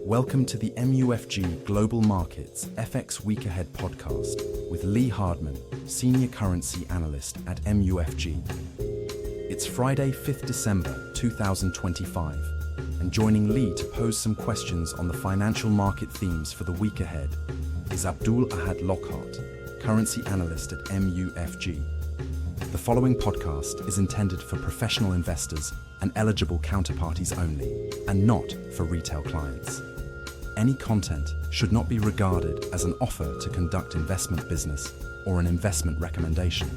Welcome to the MUFG Global Markets FX Week Ahead podcast with Lee Hardman, Senior Currency Analyst at MUFG. It's Friday, 5th December 2025, and joining Lee to pose some questions on the financial market themes for the week ahead is Abdul-Ahad Lockhart, Currency Analyst at MUFG. The following podcast is intended for professional investors and eligible counterparties only, and not for retail clients. Any content should not be regarded as an offer to conduct investment business or an investment recommendation,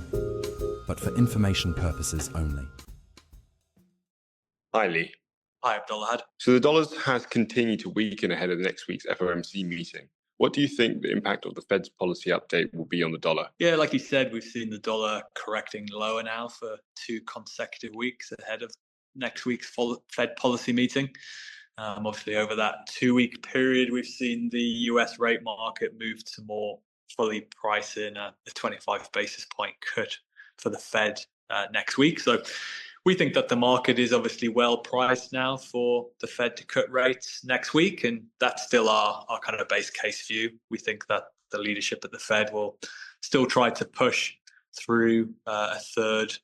but for information purposes only. Hi, Lee. Hi, Abdul-Ahad. So the dollar has continued to weaken ahead of next week's FOMC meeting. What do you think the impact of the Fed's policy update will be on the dollar? Yeah, like you said, we've seen the dollar correcting lower now for 2 consecutive weeks ahead of next week's Fed policy meeting. Obviously, over that 2-week period, we've seen the US rate market move to more fully price in a 25 basis point cut for the Fed next week. So we think that the market is obviously well priced now for the Fed to cut rates next week, and that's still our kind of base case view. We think that the leadership at the Fed will still try to push through a third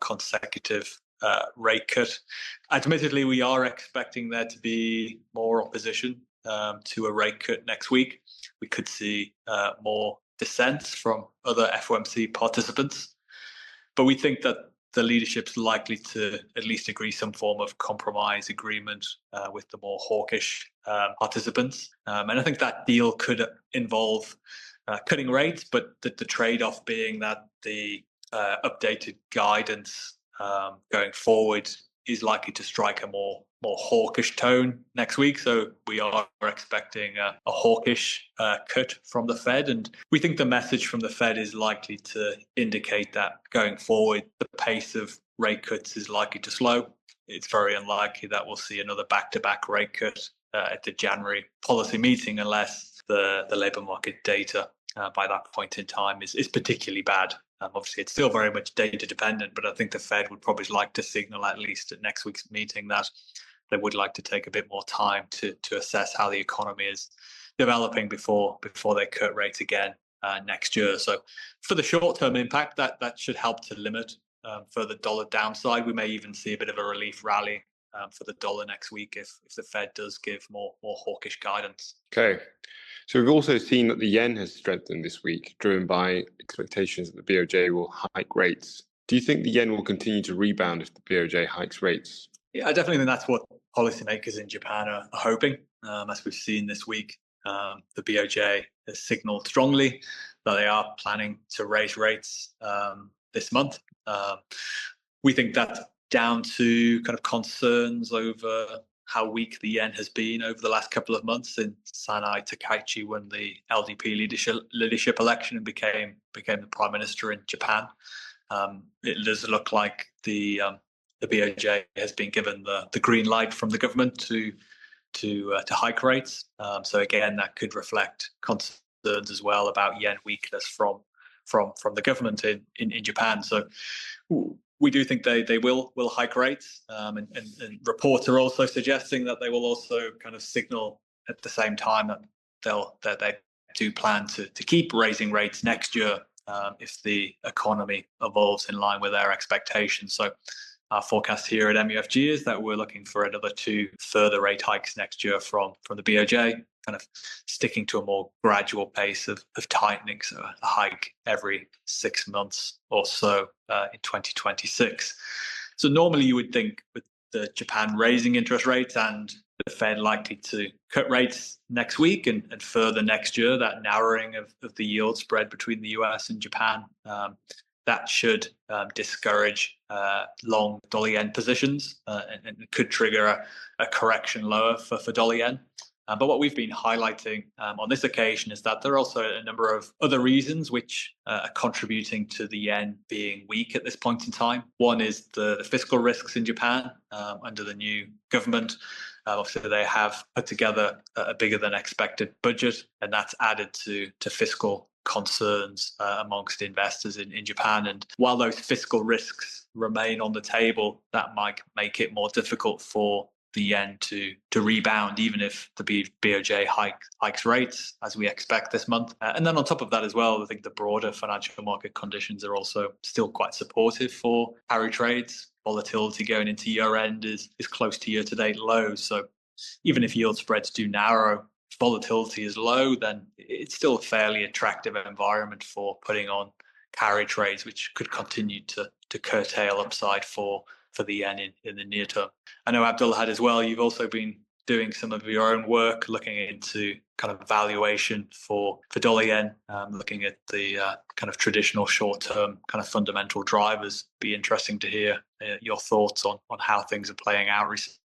consecutive rate cut. Admittedly, we are expecting there to be more opposition to a rate cut next week. We could see more dissents from other FOMC participants, but we think that the leadership's likely to at least agree some form of compromise agreement with the more hawkish participants. And I think that deal could involve cutting rates, but the trade-off being that the updated guidance going forward is likely to strike a more hawkish tone next week. So we are expecting a hawkish cut from the Fed. And we think the message from the Fed is likely to indicate that going forward, the pace of rate cuts is likely to slow. It's very unlikely that we'll see another back-to-back rate cut at the January policy meeting unless the labour market data by that point in time is particularly bad. Obviously, it's still very much data dependent, but I think the Fed would probably like to signal, at least at next week's meeting, that they would like to take a bit more time to assess how the economy is developing before they cut rates again next year. So for the short-term impact, that should help to limit further dollar downside. We may even see a bit of a relief rally for the dollar next week if the Fed does give more hawkish guidance. Okay. So we've also seen that the yen has strengthened this week, driven by expectations that the BoJ will hike rates. Do you think the yen will continue to rebound if the BoJ hikes rates? Yeah, I definitely think that's what policymakers in Japan are hoping. As we've seen this week, the BoJ has signaled strongly that they are planning to raise rates this month. We think that's down to kind of concerns over how weak the yen has been over the last couple of months since Sanai Takaichi won the LDP leadership election and became the prime minister in Japan. It does look like the BoJ has been given the green light from the government to hike rates. So again, that could reflect concerns as well about yen weakness from the government in Japan. So we do think they will hike rates, and reports are also suggesting that they will also kind of signal at the same time that they do plan to keep raising rates next year if the economy evolves in line with their expectations. So our forecast here at MUFG is that we're looking for another 2 further rate hikes next year from the BoJ, kind of sticking to a more gradual pace of tightening, so a hike every 6 months or so in 2026. So normally you would think with the Japan raising interest rates and the Fed likely to cut rates next week and further next year, that narrowing of the yield spread between the US and Japan, that should discourage long dollar yen positions and could trigger a correction lower for dollar yen. But what we've been highlighting on this occasion is that there are also a number of other reasons which are contributing to the yen being weak at this point in time. One is the fiscal risks in Japan under the new government. Obviously, they have put together a bigger than expected budget, and that's added to fiscal concerns amongst investors in Japan. And while those fiscal risks remain on the table, that might make it more difficult for the yen to rebound, even if the BoJ hikes rates, as we expect this month. And then on top of that as well, I think the broader financial market conditions are also still quite supportive for carry trades. Volatility going into year end is close to year-to-date lows. So even if yield spreads do narrow, volatility is low, then it's still a fairly attractive environment for putting on carry trades, which could continue to curtail upside for the yen in the near term. I know, Abdul-Ahad, as well, you've also been doing some of your own work looking into kind of valuation for dollar yen, looking at the kind of traditional short-term kind of fundamental drivers. Be interesting to hear your thoughts on how things are playing out recently.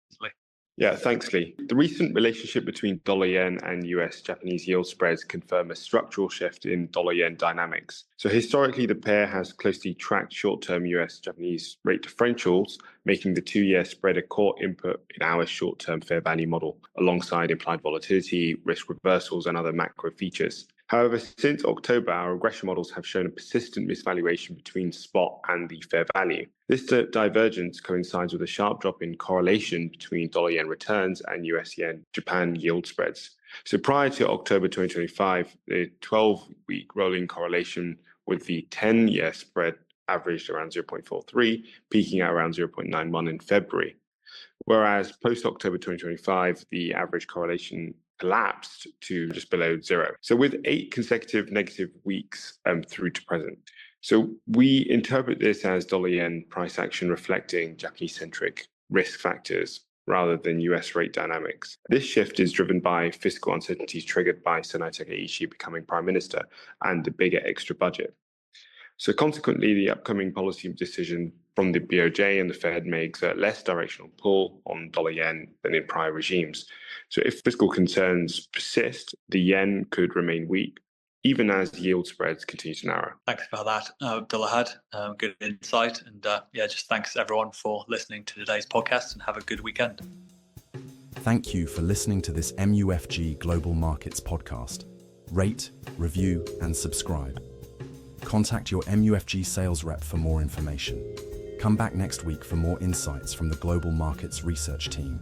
Yeah, thanks, Lee. The recent relationship between dollar yen and US Japanese yield spreads confirm a structural shift in dollar yen dynamics. So historically, the pair has closely tracked short-term US Japanese rate differentials, making the 2-year spread a core input in our short-term fair value model, alongside implied volatility, risk reversals, and other macro features. However, since October, our regression models have shown a persistent misvaluation between spot and the fair value. This divergence coincides with a sharp drop in correlation between dollar yen returns and US yen Japan yield spreads. So prior to October 2025, the 12-week rolling correlation with the 10-year spread averaged around 0.43, peaking at around 0.91 in February. Whereas post-October 2025, the average correlation collapsed to just below 0. So with 8 consecutive negative weeks through to present. So we interpret this as dollar yen price action reflecting Japanese-centric risk factors rather than US rate dynamics. This shift is driven by fiscal uncertainties triggered by Sanai Takaichi becoming prime minister and the bigger extra budget. So consequently, the upcoming policy decision from the BoJ and the Fed may exert less directional pull on dollar yen than in prior regimes. So if fiscal concerns persist, the yen could remain weak, even as yield spreads continue to narrow. Thanks for that, Abdul-Ahad. Good insight. And just thanks everyone for listening to today's podcast, and have a good weekend. Thank you for listening to this MUFG Global Markets podcast. Rate, review, and subscribe. Contact your MUFG sales rep for more information. Come back next week for more insights from the Global Markets Research team.